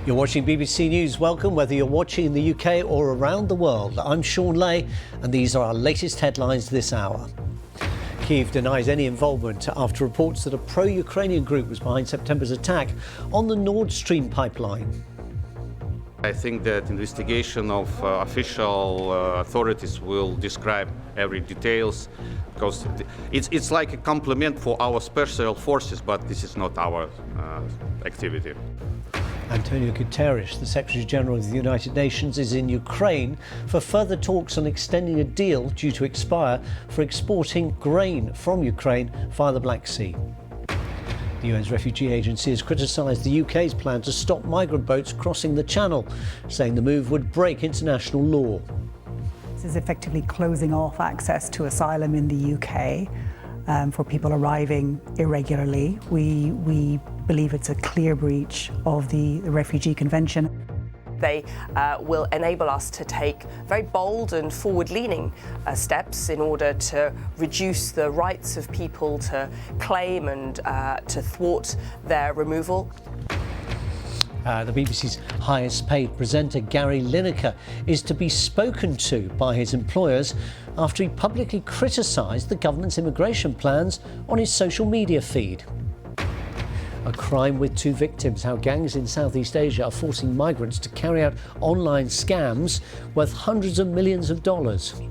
You're watching BBC News. Welcome, whether you're watching in the UK or around the world. I'm Shaun Ley, and these are our latest headlines this hour. Kyiv denies any involvement after reports that a pro-Ukrainian group was behind September's attack on the Nord Stream pipeline. I think that investigation of official authorities will describe every details, because it's like a compliment for our special forces, but this is not our activity. Antonio Guterres, the Secretary General of the United Nations, is in Ukraine for further talks on extending a deal due to expire for exporting grain from Ukraine via the Black Sea. The UN's refugee agency has criticised the UK's plan to stop migrant boats crossing the Channel, saying the move would break international law. This is effectively closing off access to asylum in the UK for people arriving irregularly. We believe it's a clear breach of the Refugee Convention. They will enable us to take very bold and forward-leaning steps in order to reduce the rights of people to claim and to thwart their removal. The BBC's highest paid presenter, Gary Lineker, is to be spoken to by his employers after he publicly criticised the government's immigration plans on his social media feed. A crime with two victims, how gangs in Southeast Asia are forcing migrants to carry out online scams worth hundreds of millions of dollars.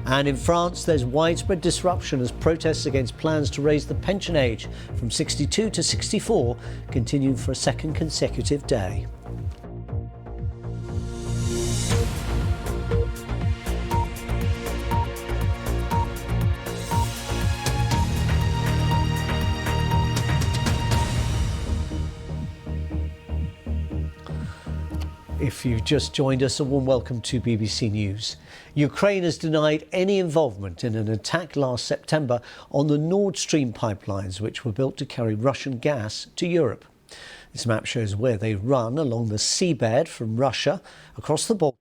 And in France, there's widespread disruption as protests against plans to raise the pension age from 62 to 64 continue for a second consecutive day. If you've just joined us, a warm welcome to BBC News. Ukraine has denied any involvement in an attack last September on the Nord Stream pipelines, which were built to carry Russian gas to Europe. This map shows where they run along the seabed from Russia across the Baltic